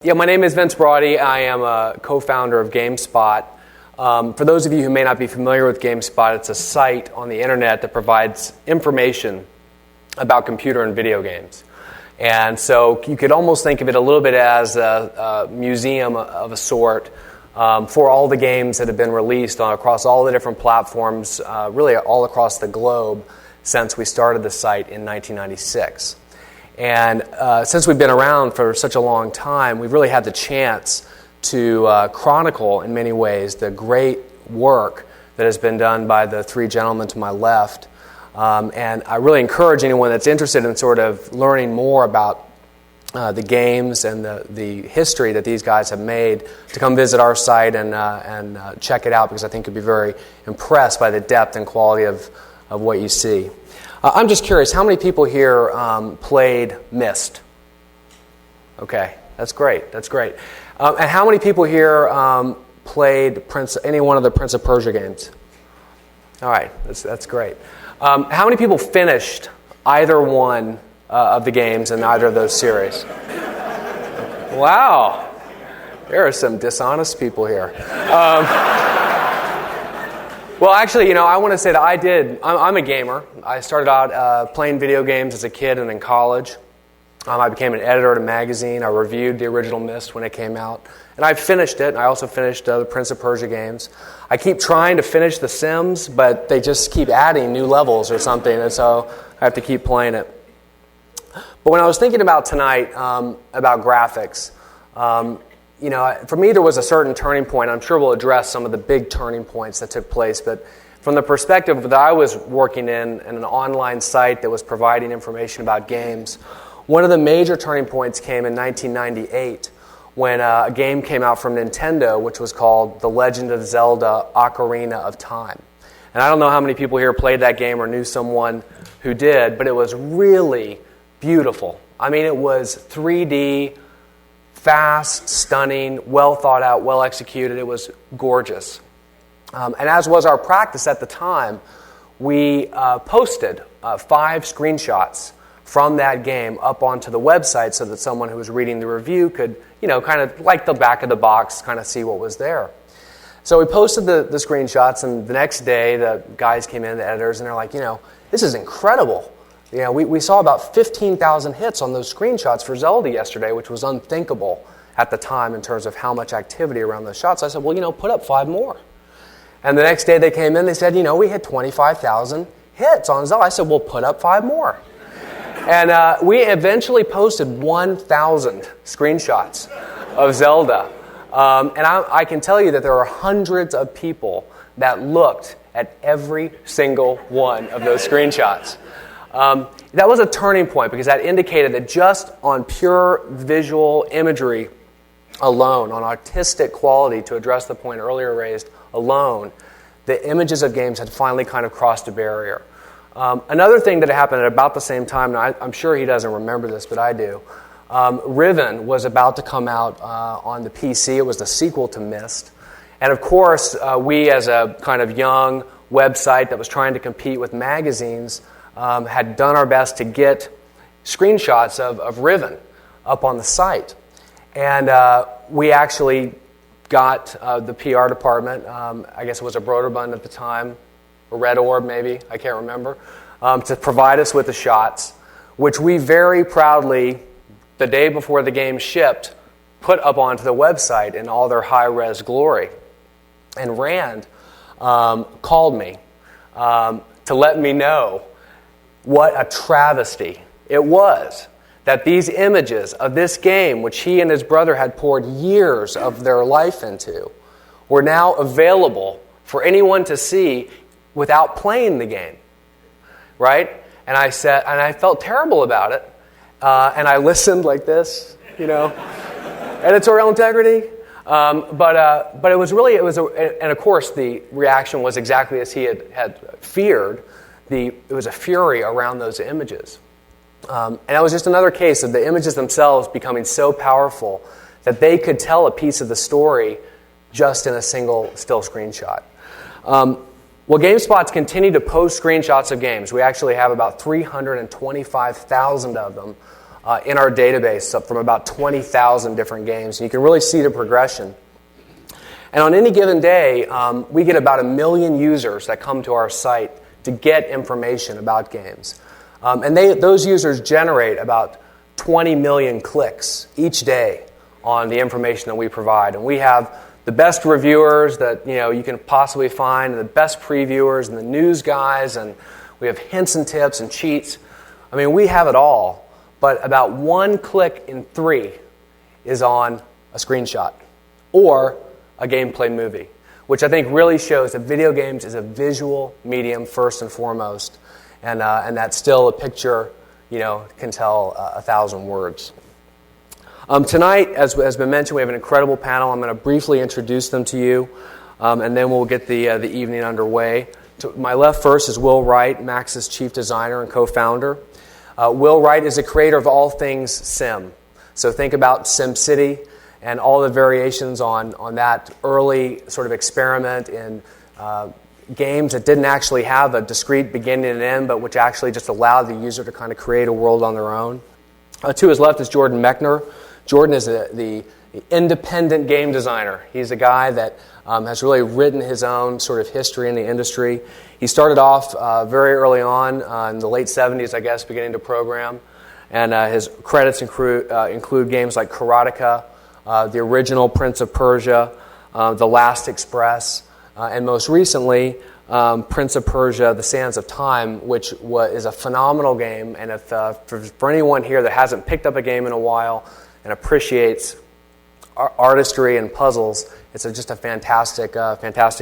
Yeah, my name is Vince Brody. I am a co-founder of GameSpot. For those of you who may not be familiar with GameSpot, it's a site on the internet that provides information about computer and video games. And so you could almost think of it a little bit as a museum of a sort for all the games that have been released across all the different platforms, really all across the globe since we started the site in 1996. And since we've been around for such a long time, we've really had the chance to chronicle, in many ways, the great work that has been done by the three gentlemen to my left. And I really encourage anyone that's interested in sort of learning more about the games and the history that these guys have made to come visit our site and check it out, because I think you'll be very impressed by the depth and quality of what you see. I'm just curious, how many people here played Myst? Okay, that's great. And how many people here played any one of the Prince of Persia games? All right, that's great. How many people finished either one of the games in either of those series? Wow, there are some dishonest people here. Well, actually, I want to say that I'm a gamer. I started out playing video games as a kid and in college. I became an editor at a magazine. I reviewed the original Myst when it came out. And I finished it. I also finished the Prince of Persia games. I keep trying to finish The Sims, but they just keep adding new levels or something, and so I have to keep playing it. But when I was thinking about tonight, about graphics, for me there was a certain turning point. I'm sure we'll address some of the big turning points that took place, but from the perspective that I was working in an online site that was providing information about games, one of the major turning points came in 1998 when a game came out from Nintendo which was called The Legend of Zelda: Ocarina of Time. And I don't know how many people here played that game or knew someone who did, but it was really beautiful. I mean, it was 3D, fast, stunning, well thought out, well executed. It was gorgeous. And as was our practice at the time, we posted 5 screenshots from that game up onto the website so that someone who was reading the review could, kind of like the back of the box, kind of see what was there. So we posted the screenshots, and the next day the guys came in, the editors, and they're like, this is incredible. We saw about 15,000 hits on those screenshots for Zelda yesterday, which was unthinkable at the time in terms of how much activity around those shots. I said, well, put up 5 more. And the next day they came in, they said, we had 25,000 hits on Zelda. I said, well, put up 5 more. And we eventually posted 1,000 screenshots of Zelda. And I can tell you that there are hundreds of people that looked at every single one of those screenshots. That was a turning point because that indicated that just on pure visual imagery alone, on artistic quality, to address the point earlier raised alone, the images of games had finally kind of crossed a barrier. Another thing that happened at about the same time, and I'm sure he doesn't remember this, but I do, Riven was about to come out on the PC. It was the sequel to Myst. And of course, we as a kind of young website that was trying to compete with magazines had done our best to get screenshots of Riven up on the site. And we actually got the PR department, I guess it was a Broderbund at the time, or Red Orb maybe, I can't remember, to provide us with the shots, which we very proudly, the day before the game shipped, put up onto the website in all their high-res glory. And Rand called me to let me know what a travesty it was that these images of this game, which he and his brother had poured years of their life into, were now available for anyone to see without playing the game, right? And I said, and I felt terrible about it, and I listened like this, editorial integrity. But it was really, and of course the reaction was exactly as he had feared. It was a fury around those images. And that was just another case of the images themselves becoming so powerful that they could tell a piece of the story just in a single still screenshot. Well, GameSpot's continue to post screenshots of games. We actually have about 325,000 of them in our database from about 20,000 different games. And you can really see the progression. And on any given day, we get about 1 million users that come to our site to get information about games. And those users generate about 20 million clicks each day on the information that we provide. And we have the best reviewers that you can possibly find, and the best previewers, and the news guys, and we have hints and tips and cheats. I mean, we have it all. But about 1 click in 3 is on a screenshot or a gameplay movie, which I think really shows that video games is a visual medium first and foremost, and that still a picture, can tell 1,000 words. Tonight, as has been mentioned, we have an incredible panel. I'm going to briefly introduce them to you, and then we'll get the evening underway. To my left first is Will Wright, Max's chief designer and co-founder. Will Wright is the creator of all things Sim. So think about SimCity and all the variations on that early sort of experiment in games that didn't actually have a discrete beginning and end, but which actually just allowed the user to kind of create a world on their own. To his left is Jordan Mechner. Jordan is the independent game designer. He's a guy that has really written his own sort of history in the industry. He started off very early on in the late 70s, I guess, beginning to program. And his credits include games like Karateka, the original Prince of Persia, The Last Express, and most recently, Prince of Persia, The Sands of Time, which is a phenomenal game. And if for anyone here that hasn't picked up a game in a while and appreciates artistry and puzzles, it's just a fantastic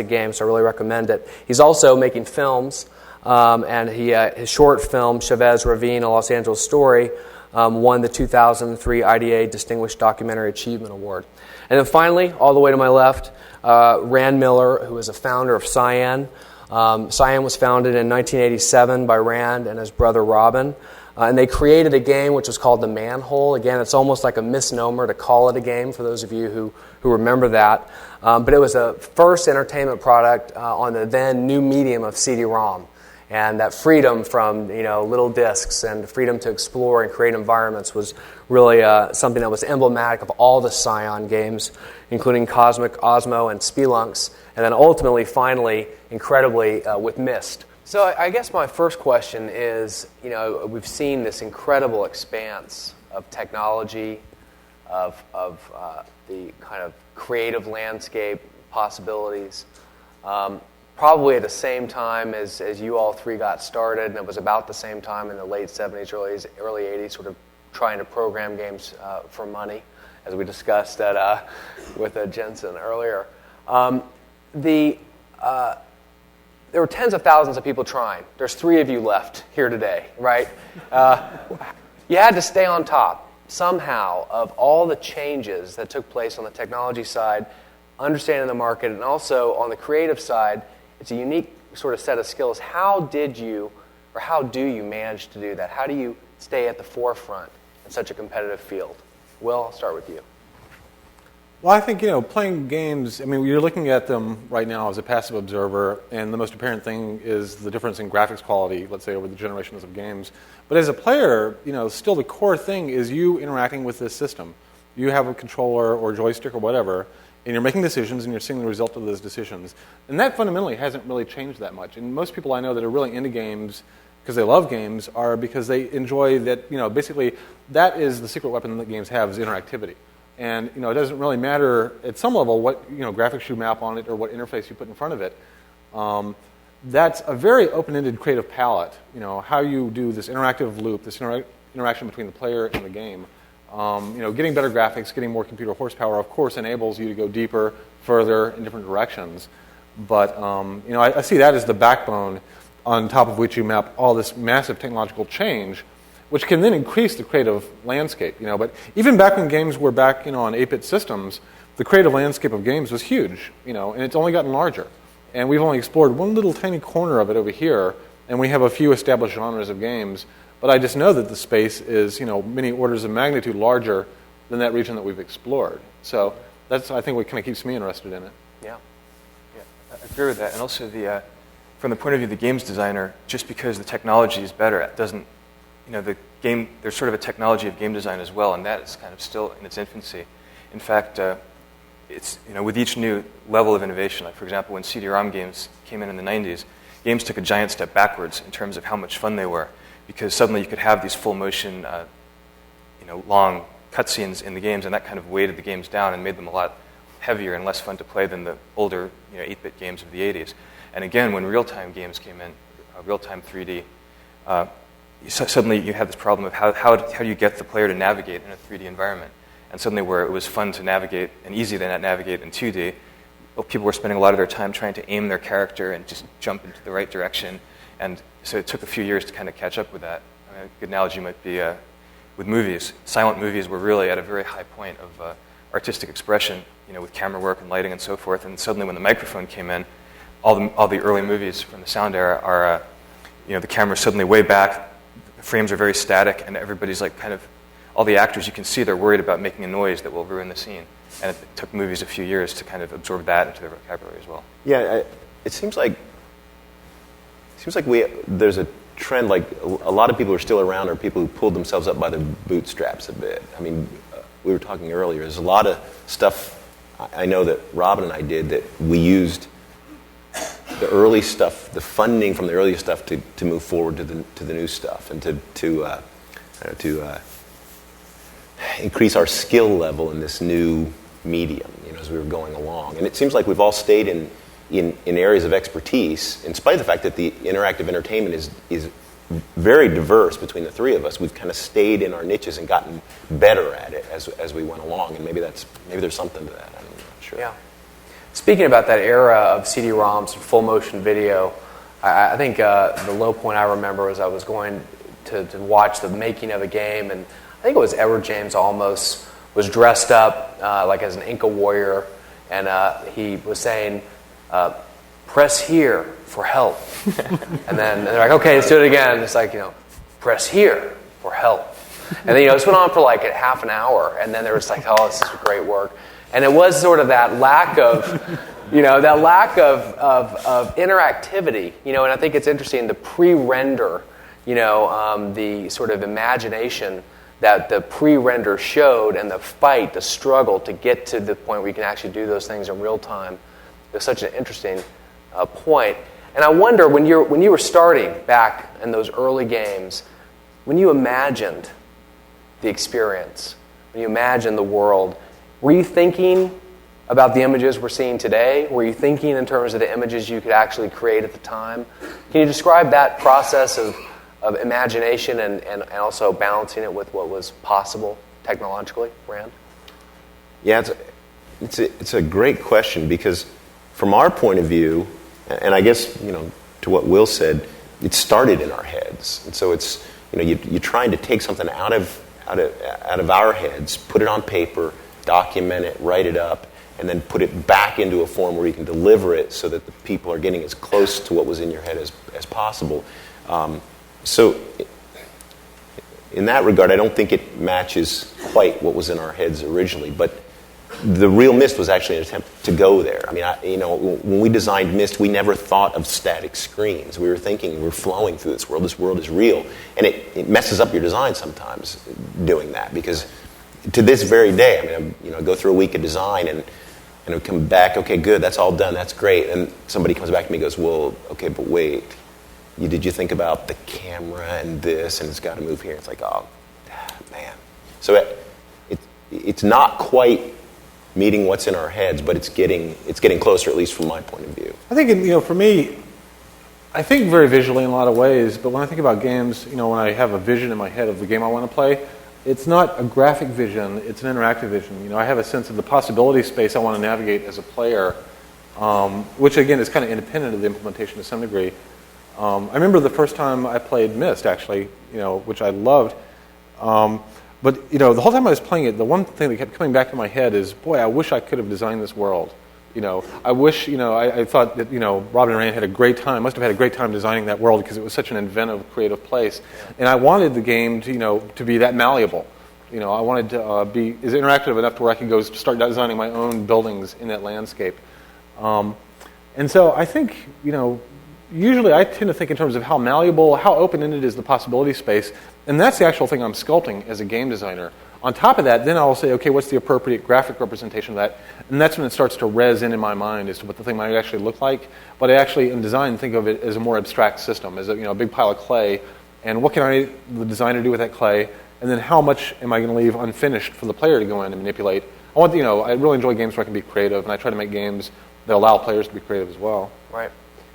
game, so I really recommend it. He's also making films, and his short film, Chavez Ravine, A Los Angeles Story, won the 2003 IDA Distinguished Documentary Achievement Award. And then finally, all the way to my left, Rand Miller, who is a founder of Cyan. Cyan was founded in 1987 by Rand and his brother Robin. And they created a game which was called The Manhole. Again, it's almost like a misnomer to call it a game for those of you who remember that. But it was a first entertainment product on the then new medium of CD-ROM. And that freedom from little discs and freedom to explore and create environments was really something that was emblematic of all the Cyan games, including Cosmic, Osmo, and Spelunks, and then ultimately, finally, incredibly, with Myst. So I guess my first question is, we've seen this incredible expanse of technology, of the kind of creative landscape possibilities, probably at the same time as you all three got started, and it was about the same time in the late 70s, early 80s, sort of trying to program games for money, as we discussed with Jensen earlier. There were tens of thousands of people trying. There's 3 of you left here today, right? You had to stay on top somehow of all the changes that took place on the technology side, understanding the market, and also on the creative side. It's a unique sort of set of skills. How do you manage to do that? How do you stay at the forefront in such a competitive field? Will, I'll start with you. Well, I think, playing games, you're looking at them right now as a passive observer, and the most apparent thing is the difference in graphics quality, let's say, over the generations of games. But as a player, still the core thing is you interacting with this system. You have a controller or joystick or whatever, and you're making decisions, and you're seeing the result of those decisions. And that fundamentally hasn't really changed that much. And most people I know that are really into games because they love games are because they enjoy that, basically that is the secret weapon that games have is interactivity. And it doesn't really matter at some level what graphics you map on it or what interface you put in front of it. That's a very open-ended creative palette. How you do this interactive loop, this interaction between the player and the game. Getting better graphics, getting more computer horsepower, of course, enables you to go deeper, further in different directions. But I see that as the backbone on top of which you map all this massive technological change, which can then increase the creative landscape. But even back when games were back, on 8-bit systems, the creative landscape of games was huge, and it's only gotten larger. And we've only explored one little tiny corner of it over here, and we have a few established genres of games. But I just know that the space is, many orders of magnitude larger than that region that we've explored. So that's, I think, what kind of keeps me interested in it. Yeah, I agree with that. And also, from the point of view of the games designer, just because the technology is better, it doesn't, the there's sort of a technology of game design as well, and that is kind of still in its infancy. In fact, it's, with each new level of innovation, like for example, when CD-ROM games came in the 90s, games took a giant step backwards in terms of how much fun they were, because suddenly you could have these full motion, long cutscenes in the games, and that kind of weighted the games down and made them a lot heavier and less fun to play than the older 8-bit games of the 80s. And again, when real-time games came in, real-time 3D, suddenly you had this problem of how do you get the player to navigate in a 3D environment? And suddenly where it was fun to navigate and easy to navigate in 2D, people were spending a lot of their time trying to aim their character and just jump into the right direction. And so it took a few years to kind of catch up with that. A good analogy might be with movies. Silent movies were really at a very high point of artistic expression, with camera work and lighting and so forth. And suddenly when the microphone came in, all the early movies from the sound era are, the camera's suddenly way back, the frames are very static, and everybody's like kind of, all the actors, you can see they're worried about making a noise that will ruin the scene. And it took movies a few years to kind of absorb that into their vocabulary as well. Yeah, it seems like there's a trend, like a lot of people who are still around are people who pulled themselves up by their bootstraps a bit. I mean, we were talking earlier, there's a lot of stuff I know that Robin and I did that we used the early stuff, the funding from the early stuff to move forward to the new stuff and to increase our skill level in this new medium, as we were going along. And it seems like we've all stayed in areas of expertise, in spite of the fact that the interactive entertainment is very diverse between the three of us. We've kind of stayed in our niches and gotten better at it as we went along, and maybe there's something to that. I'm not sure. Yeah. Speaking about that era of CD-ROMs and full motion video, I think the low point I remember was I was going to watch the making of a game, and I think it was Edward James Olmos was dressed up like as an Inca warrior, and he was saying, press here for help. And then they're like, okay, let's do it again. It's like, press here for help. And then, this went on for like a half an hour, and then there was like, oh, this is great work. And it was sort of that lack of, of interactivity, and I think it's interesting, the pre-render, the sort of imagination that the pre-render showed, and the fight, the struggle to get to the point where you can actually do those things in real time. It's such an interesting point. And I wonder, when you were starting back in those early games, when you imagined the experience, when you imagined the world, were you thinking about the images we're seeing today? Were you thinking in terms of the images you could actually create at the time? Can you describe that process of imagination and also balancing it with what was possible technologically, Rand? Yeah, it's a great question, because from our point of view, and I guess, to what Will said, it started in our heads. And so it's, you're trying to take something out of our heads, put it on paper, document it, write it up, and then put it back into a form where you can deliver it so that the people are getting as close to what was in your head as possible. So in that regard, I don't think it matches quite what was in our heads originally, but the real Myst was actually an attempt to go there. I mean, when we designed Myst, we never thought of static screens. We were thinking we're flowing through this world. This world is real. And it messes up your design sometimes doing that, because to this very day, I mean, I go through a week of design and I come back, okay, good, that's all done, that's great. And somebody comes back to me and goes, well, okay, but wait, did you think about the camera and this, and it's got to move here? It's like, oh, man. So it's not quite meeting what's in our heads, but it's getting closer, at least from my point of view. I think, for me, I think very visually in a lot of ways, but when I think about games, when I have a vision in my head of the game I want to play, it's not a graphic vision, it's an interactive vision. I have a sense of the possibility space I want to navigate as a player, which again is kind of independent of the implementation to some degree. I remember the first time I played Myst, actually, which I loved. But the whole time I was playing it, the one thing that kept coming back to my head is, boy, I wish I could have designed this world. I wish, I thought that, Robin and Rand had a great time, must have had a great time designing that world, because it was such an inventive, creative place. And I wanted the game to be that malleable. I wanted to be as interactive enough to where I could go start designing my own buildings in that landscape. And so I think, usually I tend to think in terms of how malleable, how open-ended is the possibility space, and that's the actual thing I'm sculpting as a game designer. On top of that, then I'll say, okay, what's the appropriate graphic representation of that? And that's when it starts to res in my mind as to what the thing might actually look like. But I actually, in design, think of it as a more abstract system, as a big pile of clay. And what can the designer, do with that clay? And then how much am I going to leave unfinished for the player to go in and manipulate? I really enjoy games where I can be creative, and I try to make games that allow players to be creative as well. Right.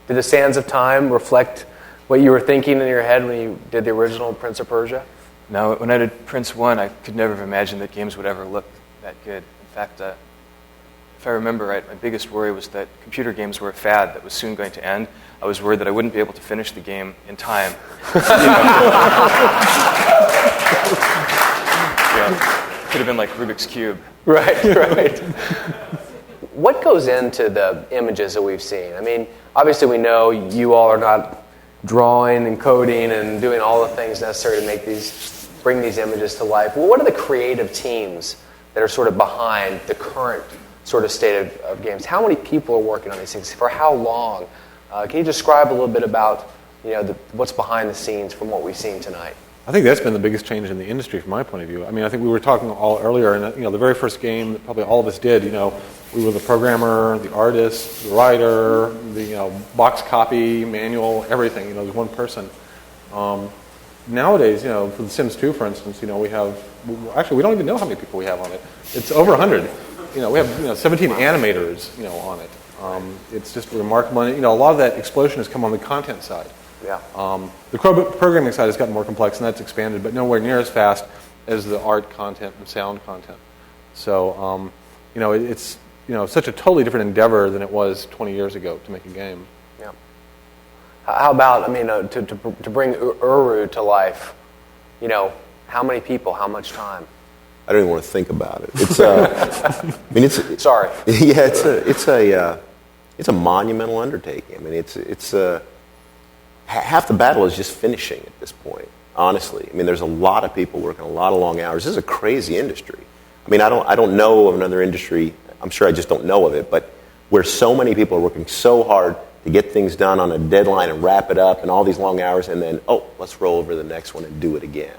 Did the sands of time reflect what you were thinking in your head when you did the original Prince of Persia? No, when I did Prince 1, I could never have imagined that games would ever look that good. In fact, if I remember right, my biggest worry was that computer games were a fad that was soon going to end. I was worried that I wouldn't be able to finish the game in time. Could have been like Rubik's Cube. Right. What goes into the images that we've seen? I mean, obviously we know you all are not drawing and coding and doing all the things necessary to bring these images to life. Well, what are the creative teams that are sort of behind the current sort of state of games? How many people are working on these things? For how long? Can you describe a little bit about what's behind the scenes from what we've seen tonight? I think that's been the biggest change in the industry from my point of view. I mean, I think we were talking all earlier, and the very first game that probably all of us did, we were the programmer, the artist, the writer, the box copy, manual, everything. There's one person. Nowadays, for The Sims 2, for instance, we don't even know how many people we have on it. It's over 100. We have 17 animators, on it. It's just remarkable. And, a lot of that explosion has come on the content side. Yeah. The programming side has gotten more complex, and that's expanded, but nowhere near as fast as the art content and sound content. So, it's such a totally different endeavor than it was 20 years ago to make a game. Yeah. How about to bring Uru to life? How many people? How much time? I don't even want to think about it. It's sorry. Yeah, it's a monumental undertaking. I mean, it's half the battle is just finishing at this point. Honestly, I mean, there's a lot of people working a lot of long hours. This is a crazy industry. I mean, I don't know of another industry. I'm sure I just don't know of it, but where so many people are working so hard to get things done on a deadline and wrap it up and all these long hours, and then let's roll over to the next one and do it again.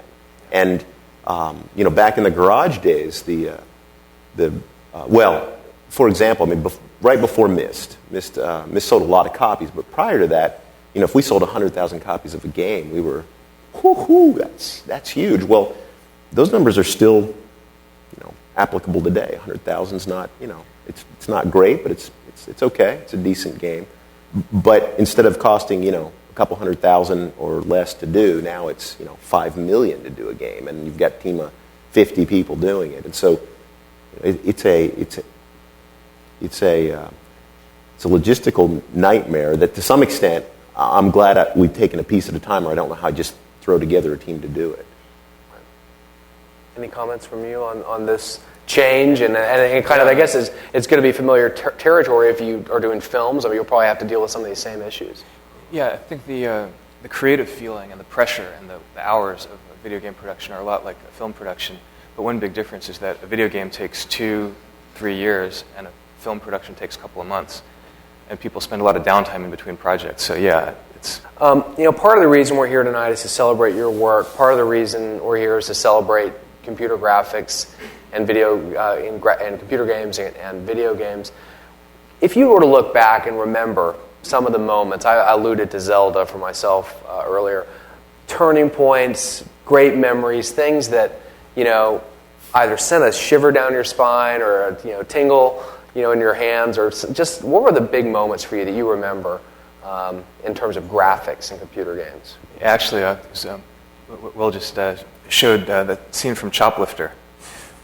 And back in the garage days, for example, I mean, right before Myst sold a lot of copies, but prior to that, if we sold 100,000 copies of a game, we were, that's huge. Well, those numbers are still, applicable today. 100,000's not, it's not great, but it's okay. It's a decent game. But instead of costing, a couple 100,000 or less to do, now it's, 5 million to do a game, and you've got a team of 50 people doing it. And so it's a logistical nightmare that to some extent I'm glad we've taken a piece at a time, or I don't know how to just throw together a team to do it. Any comments from you on this change? And kind of, I guess, it's going to be familiar territory if you are doing films. I mean, you'll probably have to deal with some of these same issues. Yeah, I think the creative feeling and the pressure and the hours of video game production are a lot like a film production. But one big difference is that a video game takes 2-3 years, and a film production takes a couple of months. And people spend a lot of downtime in between projects. So yeah, it's... part of the reason we're here tonight is to celebrate your work. Part of the reason we're here is to celebrate computer graphics and video and computer games and video games. If you were to look back and remember some of the moments, I alluded to Zelda for myself earlier, turning points, great memories, things that, either sent a shiver down your spine or a, tingle, in your hands, or just what were the big moments for you that you remember in terms of graphics and computer games? Actually, Will just showed the scene from Choplifter,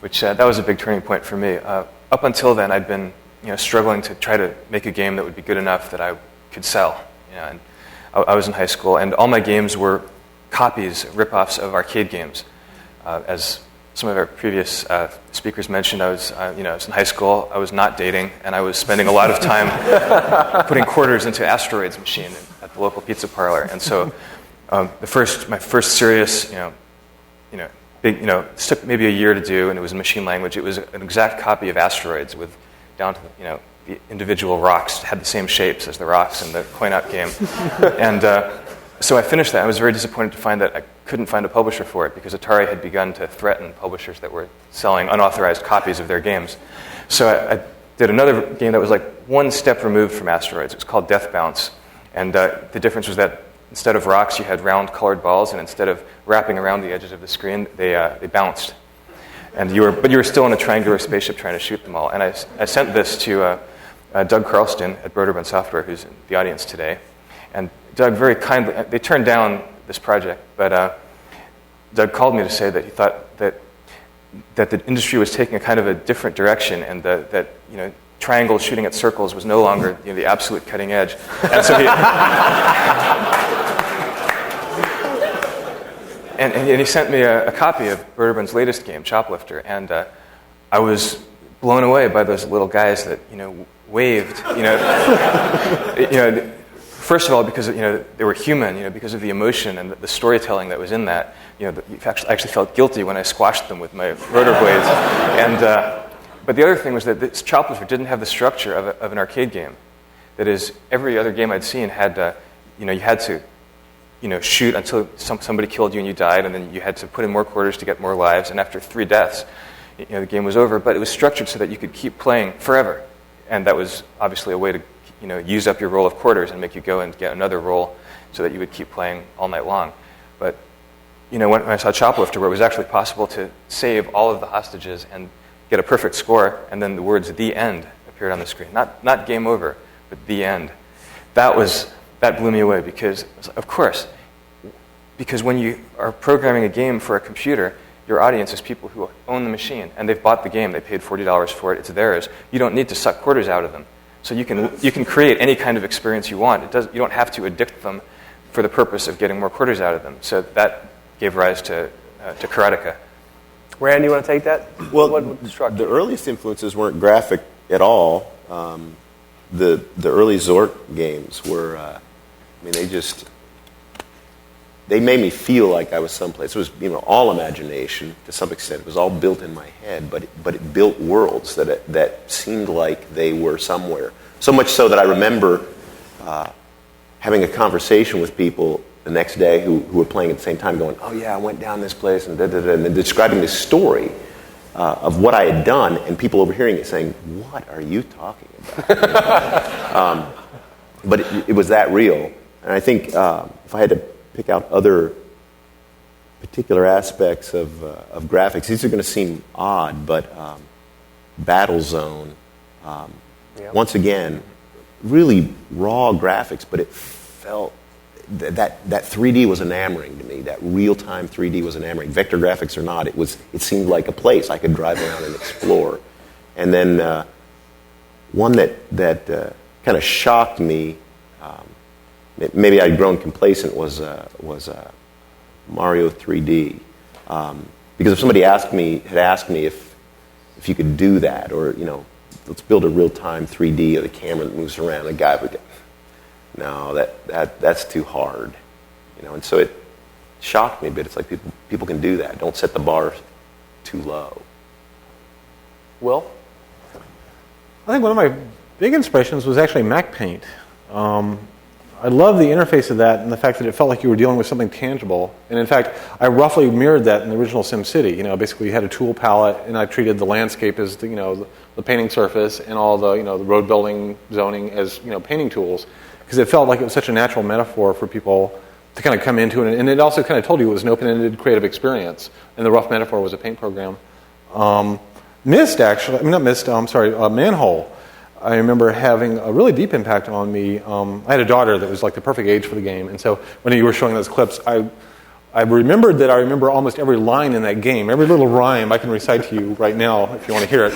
which that was a big turning point for me. Up until then, I'd been struggling to try to make a game that would be good enough that I could sell. And I was in high school, and all my games were copies, rip-offs of arcade games. As some of our previous speakers mentioned, I was in high school. I was not dating, and I was spending a lot of time putting quarters into Asteroids machine at the local pizza parlor. And so, my first serious, big, it took maybe a year to do, and it was in machine language. It was an exact copy of Asteroids with down to the individual rocks had the same shapes as the rocks in the coin-op game. And so I finished that. I was very disappointed to find that I couldn't find a publisher for it because Atari had begun to threaten publishers that were selling unauthorized copies of their games. So I did another game that was like one step removed from Asteroids. It was called Death Bounce. And the difference was that instead of rocks, you had round colored balls, and instead of wrapping around the edges of the screen, they bounced. And you were still in a triangular spaceship trying to shoot them all. And I sent this to Doug Carlston at Broderbund Software, who's in the audience today. And Doug very kindly, they turned down this project, but Doug called me to say that he thought that the industry was taking a kind of a different direction, and that triangles shooting at circles was no longer the absolute cutting edge. And so he and he sent me a copy of Broderbund's latest game, Choplifter, and I was blown away by those little guys that waved. First of all, because they were human, because of the emotion and the storytelling that was in that. You actually felt guilty when I squashed them with my rotor blades. And but the other thing was that this Choplifter didn't have the structure of an arcade game. That is, every other game I'd seen had you had to shoot until somebody killed you and you died, and then you had to put in more quarters to get more lives. And after 3 deaths, the game was over. But it was structured so that you could keep playing forever, and that was obviously a way to use up your roll of quarters and make you go and get another roll so that you would keep playing all night long. But, when I saw Choplifter, where it was actually possible to save all of the hostages and get a perfect score, and then the words "the end" appeared on the screen. Not game over, but the end. That blew me away because, of course, when you are programming a game for a computer, your audience is people who own the machine, and they've bought the game. They paid $40 for it. It's theirs. You don't need to suck quarters out of them. So you can create any kind of experience you want. You don't have to addict them for the purpose of getting more quarters out of them. So that gave rise to Karateka. Rand, you want to take that? Well, the earliest influences weren't graphic at all. The early Zork games were, they made me feel like I was someplace. It was all imagination to some extent. It was all built in my head, but it built worlds that seemed like they were somewhere. So much so that I remember having a conversation with people the next day who were playing at the same time, going, "Oh yeah, I went down this place," and and describing this story of what I had done, and people overhearing it saying, "What are you talking about?" But it was that real, and I think if I had to pick out other particular aspects of graphics, these are going to seem odd, but Battlezone, once again, really raw graphics, but it felt that 3D was enamoring to me. That real-time 3D was enamoring. Vector graphics or not, it seemed like a place I could drive around and explore. And then one that kind of shocked me, maybe I'd grown complacent, was Mario 3D. Because if somebody had asked me if you could do that, or let's build a real-time 3D of the camera that moves around, a guy would go, "No, that's too hard," and so it shocked me. But it's like people can do that. Don't set the bar too low. Will? I think one of my big inspirations was actually Mac Paint. I love the interface of that and the fact that it felt like you were dealing with something tangible. And in fact, I roughly mirrored that in the original SimCity. Basically you had a tool palette, and I treated the landscape as the painting surface, and all the the road building, zoning as painting tools, because it felt like it was such a natural metaphor for people to kind of come into it. And it also kind of told you it was an open-ended creative experience, and the rough metaphor was a paint program. Myst, actually, not Myst, Manhole. I remember having a really deep impact on me. I had a daughter that was like the perfect age for the game, and so when you were showing those clips, I remembered that I remember almost every line in that game, every little rhyme I can recite to you right now if you want to hear it,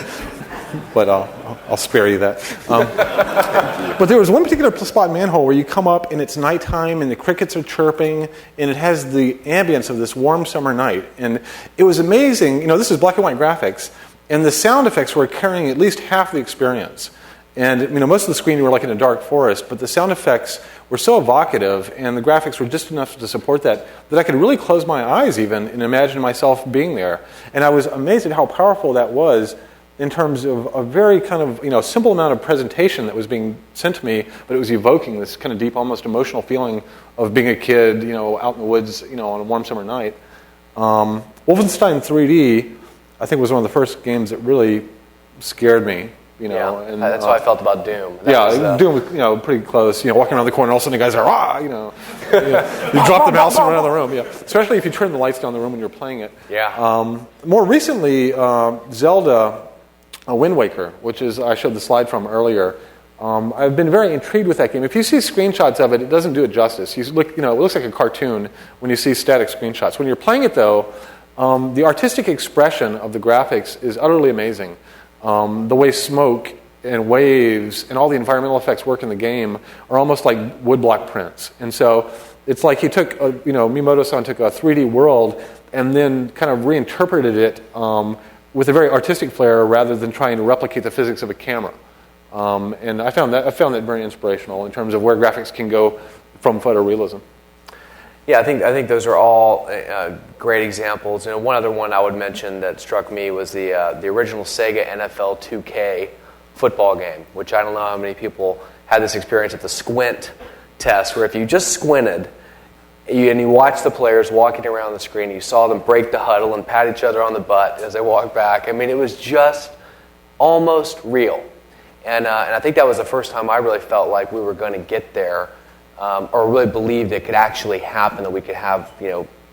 but I'll spare you that. But there was one particular spot in Manhole where you come up and it's nighttime and the crickets are chirping and it has the ambience of this warm summer night, and it was amazing. This is black and white graphics, and the sound effects were carrying at least half the experience. And most of the screen you were like in a dark forest, but the sound effects were so evocative, and the graphics were just enough to support that I could really close my eyes even and imagine myself being there. And I was amazed at how powerful that was in terms of a very kind of simple amount of presentation that was being sent to me, but it was evoking this kind of deep, almost emotional feeling of being a kid, out in the woods, on a warm summer night. Wolfenstein 3D, I think, was one of the first games that really scared me. And that's how I felt about Doom. Doom was pretty close. Walking around the corner, all of a sudden the guys are you drop the mouse and run out of the room. Yeah, especially if you turn the lights down in the room when you're playing it. Yeah. More recently, Zelda, Wind Waker, which is I showed the slide from earlier. I've been very intrigued with that game. If you see screenshots of it, it doesn't do it justice. It looks like a cartoon when you see static screenshots. When you're playing it, though, the artistic expression of the graphics is utterly amazing. The way smoke and waves and all the environmental effects work in the game are almost like woodblock prints. And so it's like he took, Miyamoto-san took a 3D world and then kind of reinterpreted it with a very artistic flair rather than trying to replicate the physics of a camera. And I found that very inspirational in terms of where graphics can go from photorealism. Yeah, I think those are all great examples. One other one I would mention that struck me was the original Sega NFL 2K football game, which I don't know how many people had this experience at the squint test, where if you just squinted and you watched the players walking around the screen, you saw them break the huddle and pat each other on the butt as they walked back. I mean, it was just almost real. And I think that was the first time I really felt like we were going to get there. Or really believed it could actually happen, that we could have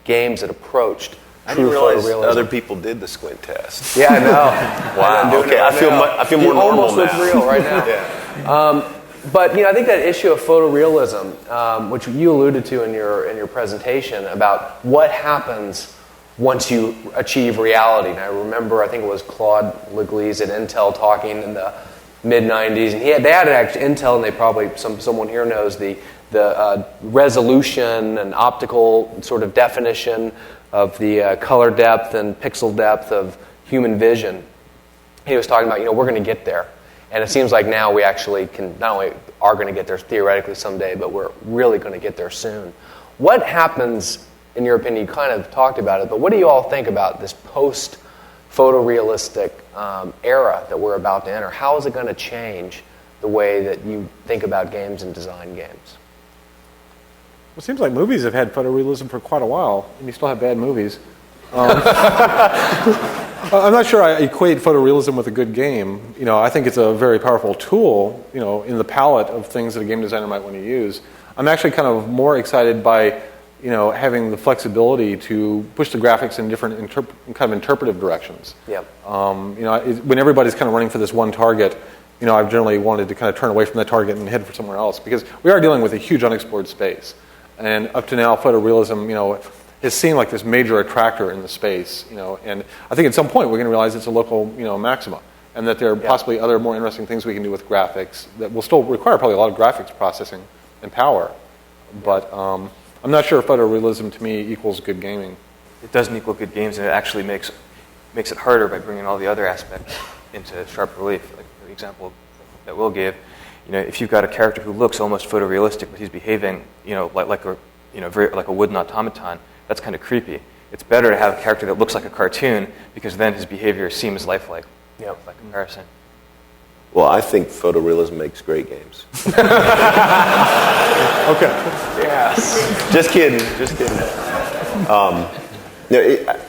games that approached I didn't true realize photorealism. Other people did the squint test. Yeah, I know. Wow. Okay, I feel more normal almost now. looks real right now. Yeah. But I think that issue of photorealism, which you alluded to in your presentation, about what happens once you achieve reality. And I remember, I think it was Claude Leglise at Intel talking in the mid-'90s, and they had actually Intel, and they probably someone here knows the resolution and optical sort of definition of the color depth and pixel depth of human vision. He was talking about, we're going to get there. And it seems like now we actually can not only are going to get there theoretically someday, but we're really going to get there soon. What happens, in your opinion, you kind of talked about it, but what do you all think about this post-photorealistic era that we're about to enter? How is it going to change the way that you think about games and design games? Well, it seems like movies have had photorealism for quite a while, and you still have bad movies. I'm not sure I equate photorealism with a good game. I think it's a very powerful tool, in the palette of things that a game designer might want to use. I'm actually kind of more excited by, having the flexibility to push the graphics in different kind of interpretive directions. Yep. When everybody's kind of running for this one target, I've generally wanted to kind of turn away from that target and head for somewhere else, because we are dealing with a huge unexplored space. And up to now, photorealism, has seemed like this major attractor in the space, and I think at some point we're going to realize it's a local, maxima, and that there are possibly other more interesting things we can do with graphics that will still require probably a lot of graphics processing and power. But I'm not sure if photorealism to me equals good gaming. It doesn't equal good games, and it actually makes it harder by bringing all the other aspects into sharp relief. Like the example that Will gave, if you've got a character who looks almost photorealistic, but he's behaving, like a wooden automaton, that's kind of creepy. It's better to have a character that looks like a cartoon, because then his behavior seems lifelike. By comparison. Well, I think photorealism makes great games. Okay. Yes. Just kidding.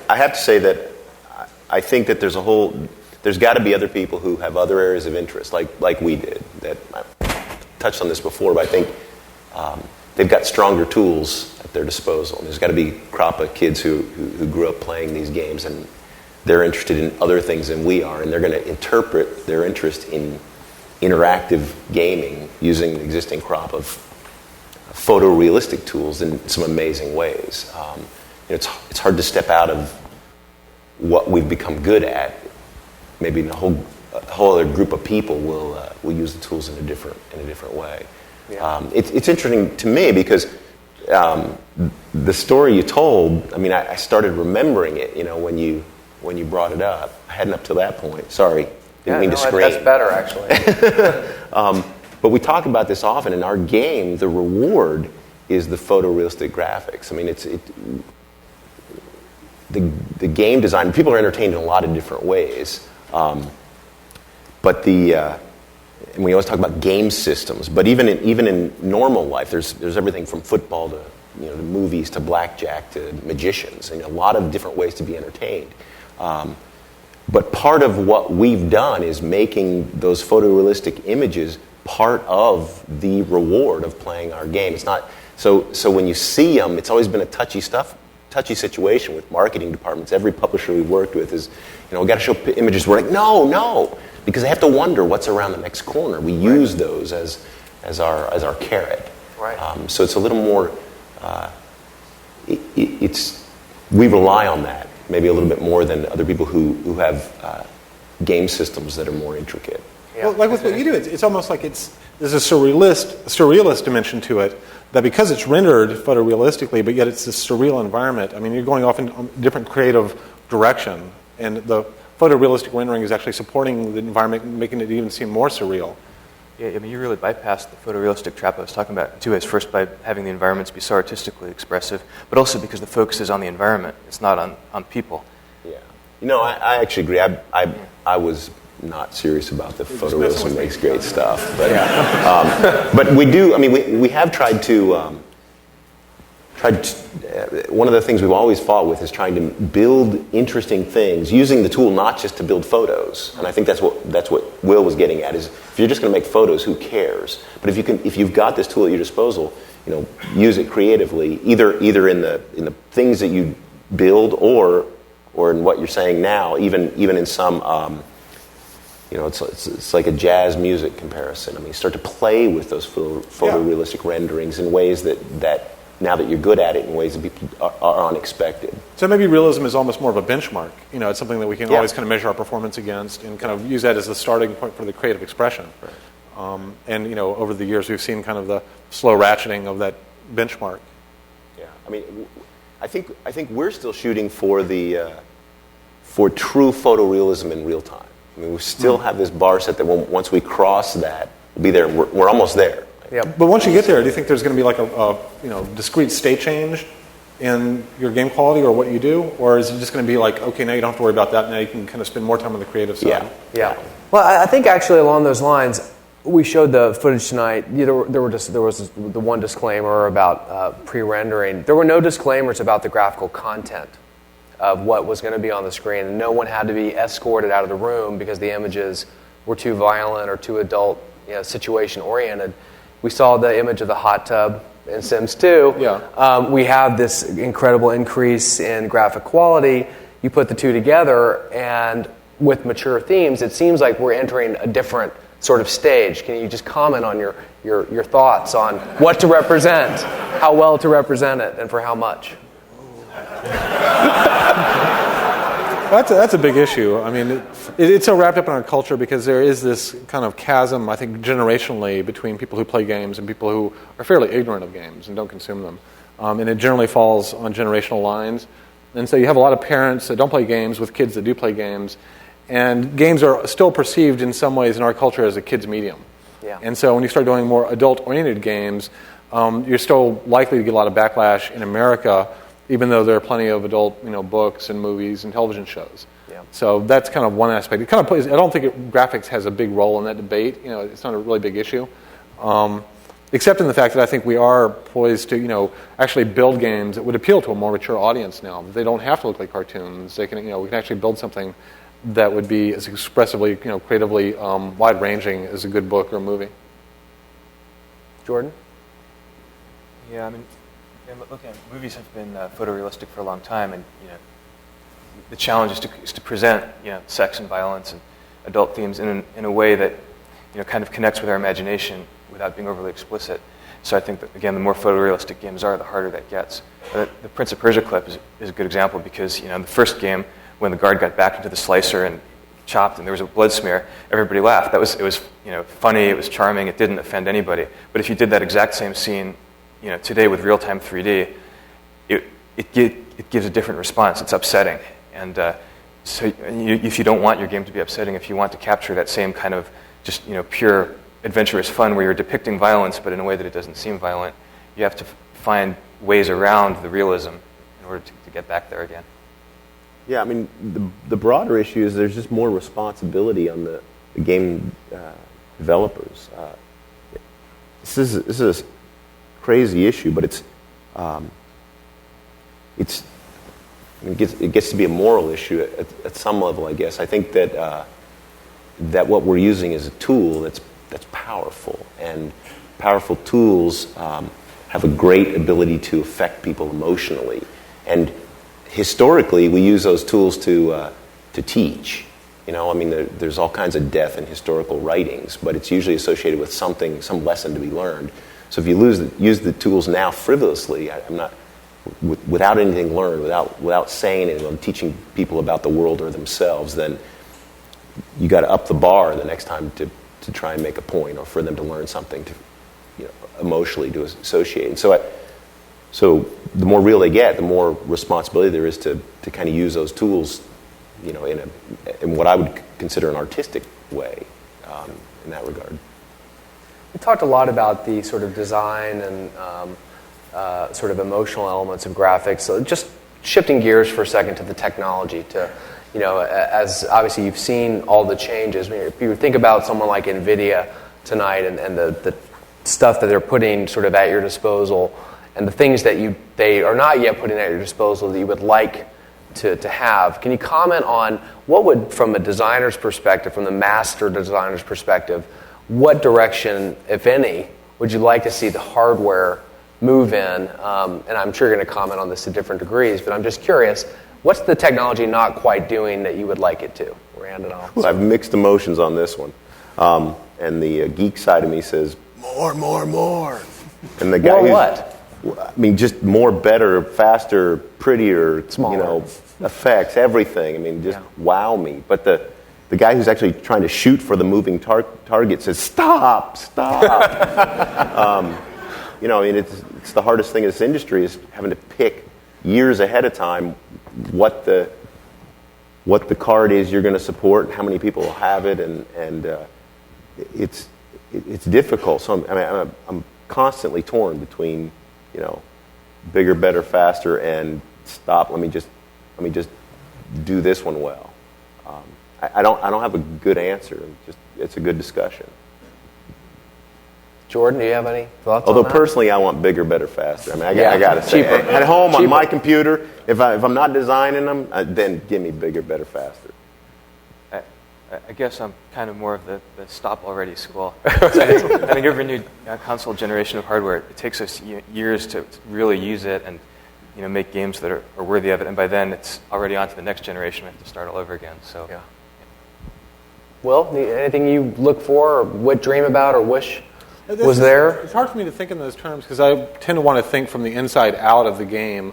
I have to say that I think that there's got to be other people who have other areas of interest, like we did. That I touched on this before, but I think they've got stronger tools at their disposal. There's got to be a crop of kids who grew up playing these games, and they're interested in other things than we are, and they're going to interpret their interest in interactive gaming using the existing crop of photorealistic tools in some amazing ways. It's hard to step out of what we've become good at. Maybe a whole other group of people will use the tools in a different way. Yeah. It's interesting to me because the story you told. I mean, I started remembering it. When you brought it up, I hadn't up to that point. Sorry, didn't mean to scream. That's better, actually. But we talk about this often. In our game, the reward is the photorealistic graphics. I mean, the game design. People are entertained in a lot of different ways. but and we always talk about game systems, but even in normal life, there's everything from football to to movies to blackjack to magicians, and a lot of different ways to be entertained. But part of what we've done is making those photorealistic images part of the reward of playing our game. It's not so when you see them, it's always been a touchy situation with marketing departments. Every publisher we've worked with is, we got to show images. We're like, no, because they have to wonder what's around the next corner. We use those as our carrot. Right. So it's a little more. We rely on that maybe a little bit more than other people who have game systems that are more intricate. Yeah. Well, like with what you do, it's almost like there's a surrealist dimension to it, that because it's rendered photorealistically, but yet it's this surreal environment. I mean, you're going off in a different creative direction, and the photorealistic rendering is actually supporting the environment and making it even seem more surreal. Yeah, I mean, you really bypassed the photorealistic trap I was talking about, too, as first by having the environments be so artistically expressive, but also because the focus is on the environment. It's not on people. Yeah. I actually agree. I was not serious about the photorealism. Makes great stuff. But, but we do, I mean, we have tried to one of the things we've always fought with is trying to build interesting things using the tool not just to build photos. And I think that's what Will was getting at, is if you're just going to make photos, who cares? But if you've got this tool at your disposal, use it creatively, either in the things that you build or in what you're saying now, even in some it's like a jazz music comparison. I mean, you start to play with those photorealistic renderings in ways that now that you're good at it, in ways that people are unexpected. So maybe realism is almost more of a benchmark. It's something that we can always kind of measure our performance against and kind of use that as the starting point for the creative expression. Right. And over the years, we've seen kind of the slow ratcheting of that benchmark. Yeah, I mean, I think we're still shooting for for true photorealism in real time. I mean, we still have this bar set that once we cross that, we'll be there. We're almost there. Yeah, but once you get there, do you think there's going to be like a discrete state change in your game quality or what you do, or is it just going to be like, okay, now you don't have to worry about that. Now you can kind of spend more time on the creative side? Yeah. Well, I think actually along those lines, we showed the footage tonight. There was the one disclaimer about pre-rendering. There were no disclaimers about the graphical content of what was going to be on the screen, and no one had to be escorted out of the room because the images were too violent or too adult, situation oriented. We saw the image of the hot tub in Sims 2. Yeah. We have this incredible increase in graphic quality. You put the two together, and with mature themes, it seems like we're entering a different sort of stage. Can you just comment on your thoughts on what to represent, how well to represent it, and for how much? That's a big issue. I mean, it's so wrapped up in our culture because there is this kind of chasm, I think, generationally between people who play games and people who are fairly ignorant of games and don't consume them. And it generally falls on generational lines. And so you have a lot of parents that don't play games with kids that do play games. And games are still perceived in some ways in our culture as a kid's medium. Yeah. And so when you start doing more adult-oriented games, you're still likely to get a lot of backlash in America, even though there are plenty of adult, books and movies and television shows. Yeah. So that's kind of one aspect. It kind of plays. I don't think graphics has a big role in that debate. It's not a really big issue, except in the fact that I think we are poised to, actually build games that would appeal to a more mature audience now. They don't have to look like cartoons. They can, we can actually build something that would be as expressively, creatively wide-ranging as a good book or movie. Jordan? Yeah, I mean, looking at movies have been photorealistic for a long time, and the challenge is to present sex and violence and adult themes in a way that kind of connects with our imagination without being overly explicit. So I think that, again, the more photorealistic games are, the harder that gets. The Prince of Persia clip is a good example because in the first game, when the guard got back into the slicer and chopped and there was a blood smear, everybody laughed. It was funny, it was charming, it didn't offend anybody. But if you did that exact same scene today with real-time 3D, it gives a different response. It's upsetting. And so if you don't want your game to be upsetting, if you want to capture that same kind of just pure adventurous fun where you're depicting violence but in a way that it doesn't seem violent, you have to find ways around the realism in order to get back there again. Yeah, I mean, the broader issue is there's just more responsibility on game developers. This is a crazy issue, but it gets to be a moral issue at some level, I guess. I think that what we're using is a tool that's powerful, and powerful tools have a great ability to affect people emotionally. And historically, we use those tools to teach. There's all kinds of death in historical writings, but it's usually associated with some lesson to be learned. So if you use the tools now frivolously, without anything learned, without saying anything, teaching people about the world or themselves, then you got to up the bar the next time to try and make a point, or for them to learn something to emotionally to associate. And so the more real they get, the more responsibility there is to kind of use those tools, in what I would consider an artistic way, in that regard. We talked a lot about the sort of design and sort of emotional elements of graphics. So just shifting gears for a second to the technology, to as obviously you've seen all the changes. If you think about someone like NVIDIA tonight and the stuff that they're putting sort of at your disposal, and the things that they are not yet putting at your disposal that you would like to have. Can you comment on what would, from a designer's perspective, from the master designer's perspective, what direction, if any, would you like to see the hardware move in? And I'm sure you're going to comment on this to different degrees, but I'm just curious, what's the technology not quite doing that you would like it to? Round it off. Well, I have mixed emotions on this one. And the geek side of me says, more. And the guy more what? Just more, better, faster, prettier, smaller, effects, everything. Just wow me. But the guy who's actually trying to shoot for the moving target says, stop. It's the hardest thing in this industry, is having to pick years ahead of time what the card is you're going to support and how many people will have it, and it's difficult. So I'm constantly torn between bigger, better, faster, and stop. Let me just do this one well. I don't have a good answer. It's a good discussion. Jordan, do you have any thoughts Although on that? Personally, I want bigger, better, faster. I got to say, cheaper. At home Cheaper. on my computer, if I'm not designing them, then give me bigger, better, faster. I guess I'm kind of more of the stop already school. I think every new console generation of hardware, it takes us years to really use it and make games that are worthy of it. And by then, it's already on to the next generation. We have to start all over again. So, yeah. Will, anything you look for or would dream about or wish was there? It's hard for me to think in those terms because I tend to want to think from the inside out of the game.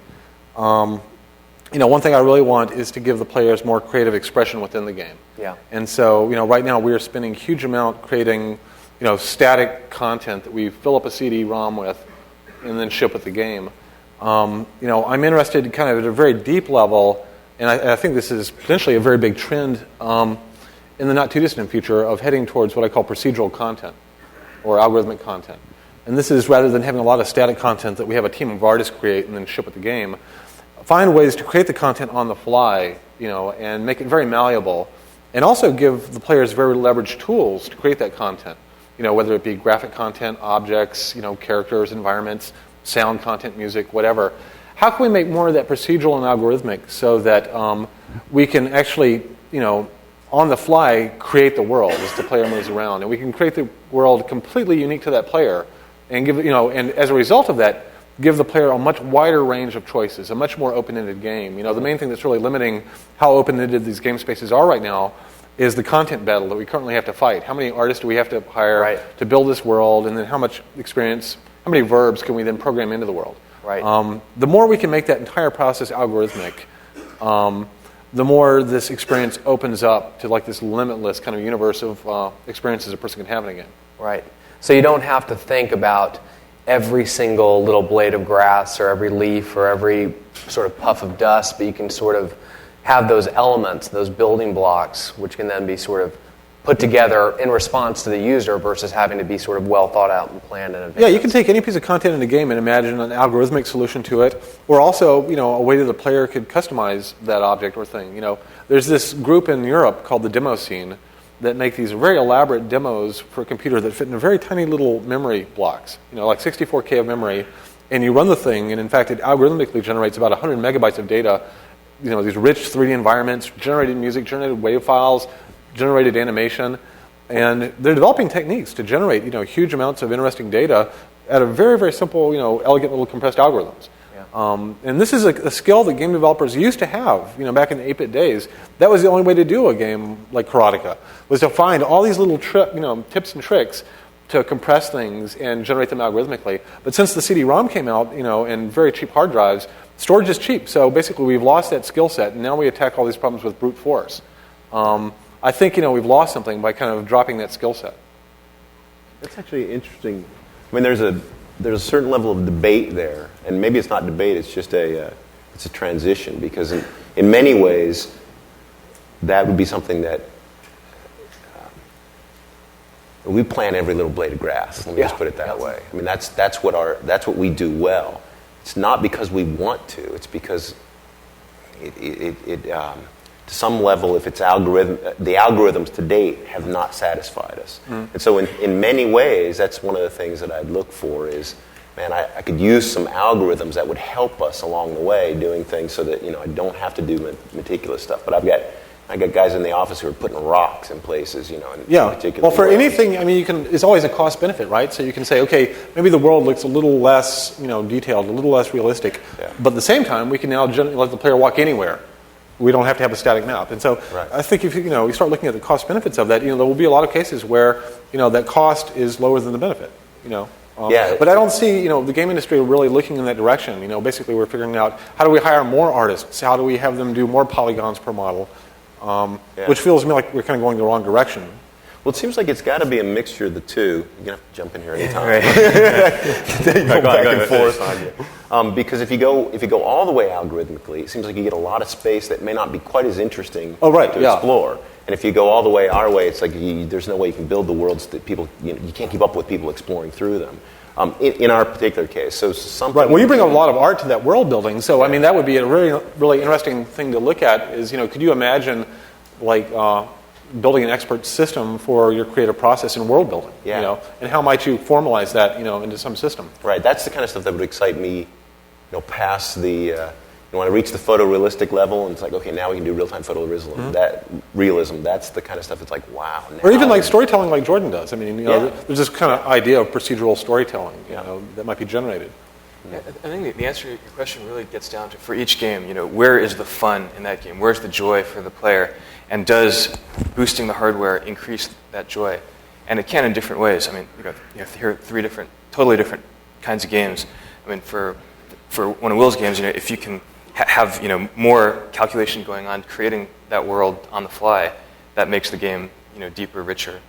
One thing I really want is to give the players more creative expression within the game. Yeah. And so, right now we are spending a huge amount creating, static content that we fill up a CD-ROM with and then ship with the game. I'm interested kind of at a very deep level, and I think this is potentially a very big trend in the not-too-distant future of heading towards what I call procedural content or algorithmic content. And this is rather than having a lot of static content that we have a team of artists create and then ship with the game, find ways to create the content on the fly, and make it very malleable, and also give the players very leveraged tools to create that content. Whether it be graphic content, objects, characters, environments, sound content, music, whatever. How can we make more of that procedural and algorithmic so that we can actually, on the fly, create the world as the player moves around, and we can create the world completely unique to that player, and give and as a result of that, give the player a much wider range of choices, a much more open-ended game. The main thing that's really limiting how open-ended these game spaces are right now is the content battle that we currently have to fight. How many artists do we have to hire to build this world, and then how much experience, how many verbs can we then program into the world? Right. The more we can make that entire process algorithmic, the more this experience opens up to like this limitless kind of universe of experiences a person can have in a game. Right. So you don't have to think about every single little blade of grass or every leaf or every sort of puff of dust, but you can sort of have those elements, those building blocks, which can then be sort of put together in response to the user versus having to be sort of well thought out and planned in advance. Yeah, you can take any piece of content in a game and imagine an algorithmic solution to it, or also, a way that the player could customize that object or thing. There's this group in Europe called the Demo Scene that make these very elaborate demos for a computer that fit in very tiny little memory blocks, like 64K of memory, and you run the thing, and in fact, it algorithmically generates about 100 megabytes of data, these rich 3D environments, generated music, generated wave files, generated animation, and they're developing techniques to generate, huge amounts of interesting data at a very, very simple, elegant little compressed algorithms. And this is a skill that game developers used to have, back in the 8-bit days. That was the only way to do a game like Karateka, was to find all these little tips and tricks to compress things and generate them algorithmically. But since the CD-ROM came out, and very cheap hard drives, storage is cheap. So basically, we've lost that skill set, and now we attack all these problems with brute force. I think we've lost something by kind of dropping that skill set. That's actually interesting. I mean, there's a certain level of debate there, and maybe it's not debate; it's just it's a transition, because in many ways, that would be something that we plant every little blade of grass. Let me just put it that way. I mean, that's what we do well. It's not because we want to; it's because it to some level, if it's the algorithms to date have not satisfied us. And so in many ways, that's one of the things that I'd look for is, man, I could use some algorithms that would help us along the way doing things so that, I don't have to do meticulous stuff. But I got guys in the office who are putting rocks in places, in particular. Well, for anything, it's always a cost benefit, right? So you can say, okay, maybe the world looks a little less, detailed, a little less realistic. Yeah. But at the same time, we can now let the player walk anywhere. We don't have to have a static map. And so I think if you start looking at the cost benefits of that, there will be a lot of cases where, that cost is lower than the benefit, But I don't see, the game industry really looking in that direction. Basically we're figuring out how do we hire more artists? How do we have them do more polygons per model? Which feels to me like we're kind of going the wrong direction. Well, it seems like it's got to be a mixture of the two. You're going to have to jump in here anytime. Go back and forth on you. Because if you go all the way algorithmically, it seems like you get a lot of space that may not be quite as interesting to explore. And if you go all the way our way, it's like there's no way you can build the worlds that people, you can't keep up with people exploring through them. In our particular case, so something. Right. Well, you bring a lot of art to that world building. So I mean, that would be a really, really interesting thing to look at. Is could you imagine, building an expert system for your creative process in world building? And how might you formalize that, into some system? Right. That's the kind of stuff that would excite me, past the. When I reach the photorealistic level, and it's like, okay, now we can do real-time photorealism. That realism, that's the kind of stuff that's like, wow. Or even like storytelling like Jordan does. I mean, there's this kind of idea of procedural storytelling, that might be generated. Yeah, I think the answer to your question really gets down to, for each game, where is the fun in that game? Where's the joy for the player? And does boosting the hardware increase that joy? And it can in different ways. I mean, you have here 3 totally different kinds of games. I mean, for one of Will's games, if you can have more calculation going on, creating that world on the fly, that makes the game deeper, richer,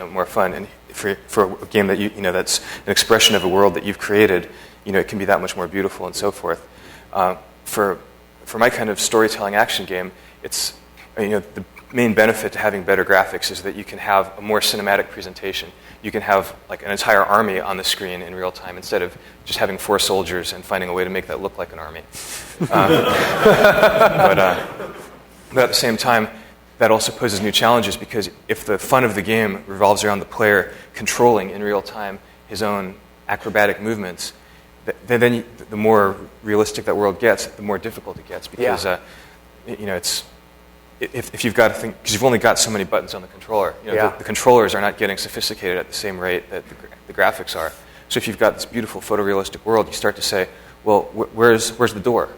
more fun. And for a game that that's an expression of a world that you've created, it can be that much more beautiful and so forth. For my kind of storytelling action game, it's the main benefit to having better graphics is that you can have a more cinematic presentation. You can have like an entire army on the screen in real time instead of just having 4 soldiers and finding a way to make that look like an army. But at the same time, that also poses new challenges, because if the fun of the game revolves around the player controlling in real time his own acrobatic movements, then the more realistic that world gets, the more difficult it gets, because it's. If you've got to think, because you've only got so many buttons on the controller, the controllers are not getting sophisticated at the same rate that the graphics are. So if you've got this beautiful photorealistic world, you start to say, well, where's the door?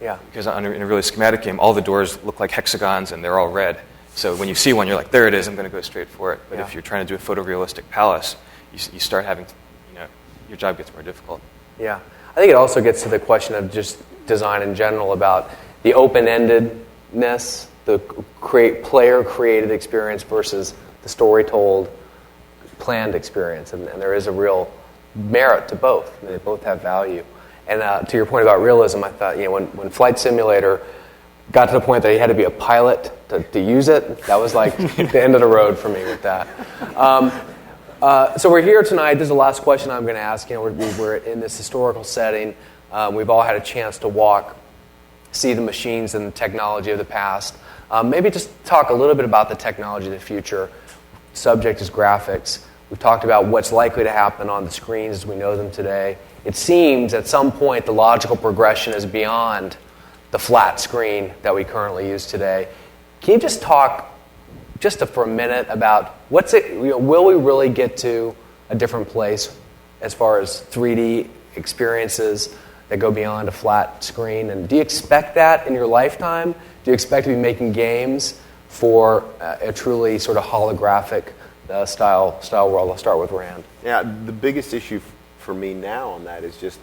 Yeah. Because in a really schematic game, all the doors look like hexagons and they're all red. So when you see one, you're like, there it is, I'm going to go straight for it. But if you're trying to do a photorealistic palace, you start having, your job gets more difficult. Yeah. I think it also gets to the question of just design in general, about the open-endedness, the player-created experience versus the story-told, planned experience. And there is a real merit to both. They both have value. And to your point about realism, I thought, when Flight Simulator got to the point that he had to be a pilot to use it, that was like the end of the road for me with that. So we're here tonight. This is the last question I'm going to ask. We're in this historical setting. We've all had a chance to see the machines and the technology of the past. Maybe just talk a little bit about the technology of the future. subject is graphics. We've talked about what's likely to happen on the screens as we know them today. It seems at some point the logical progression is beyond the flat screen that we currently use today. Can you just talk for a minute about will we really get to a different place as far as 3D experiences that go beyond a flat screen? And do you expect that in your lifetime? Do you expect to be making games for a truly sort of holographic style world? I'll start with Rand. Yeah, the biggest issue for me now on that is just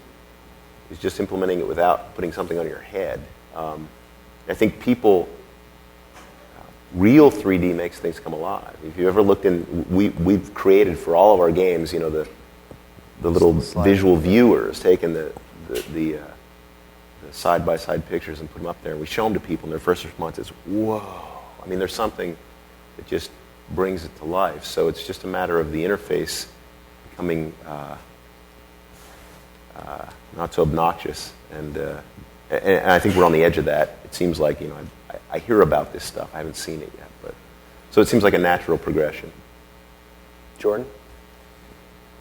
implementing it without putting something on your head. I think real 3D makes things come alive. If you ever looked we've created for all of our games, the little visual viewers, taking the side-by-side pictures and put them up there. We show them to people, and their first response is, whoa. I mean, there's something that just brings it to life. So it's just a matter of the interface becoming not so obnoxious. And I think we're on the edge of that. It seems like, I hear about this stuff. I haven't seen it yet. So it seems like a natural progression. Jordan?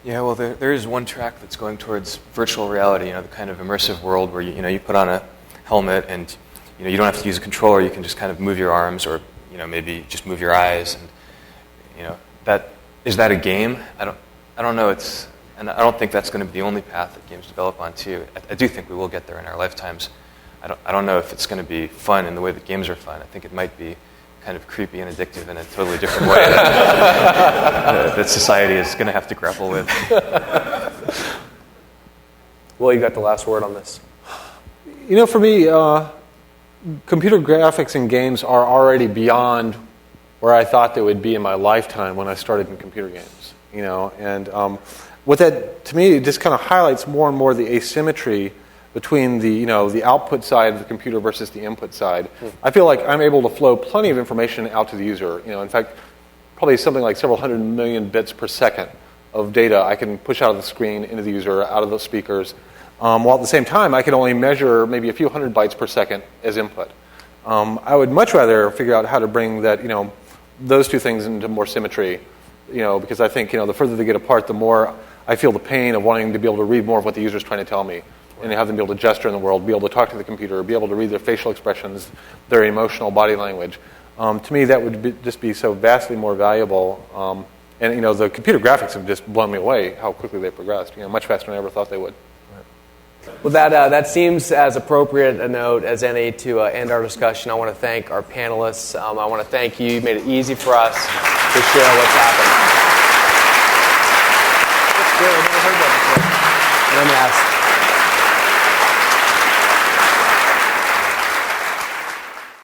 Yeah, well, there is one track that's going towards virtual reality, the kind of immersive world where you put on a helmet and you don't have to use a controller. You can just kind of move your arms, or maybe just move your eyes, and is that a game? I don't know. And I don't think that's going to be the only path that games develop on too. I do think we will get there in our lifetimes. I don't know if it's going to be fun in the way that games are fun. I think it might be kind of creepy and addictive in a totally different way that society is going to have to grapple with. Well, you got the last word on this. For me, computer graphics in games are already beyond where I thought they would be in my lifetime when I started in computer games. And what that, to me, it just kind of highlights more and more the asymmetry between the output side of the computer versus the input side. I feel like I'm able to flow plenty of information out to the user. In fact, probably something like several hundred million bits per second of data I can push out of the screen into the user, out of the speakers, while at the same time I can only measure maybe a few hundred bytes per second as input. I would much rather figure out how to bring that, those two things into more symmetry, because I think, the further they get apart, the more I feel the pain of wanting to be able to read more of what the user's trying to tell me, and have them be able to gesture in the world, be able to talk to the computer, be able to read their facial expressions, their emotional body language. To me, that would just be so vastly more valuable. And the computer graphics have just blown me away how quickly they progressed. Much faster than I ever thought they would. Well, that seems as appropriate a note as any to end our discussion. I want to thank our panelists. I want to thank you. You made it easy for us to share what's happened. That's good. I've never heard that before. And I'm going to ask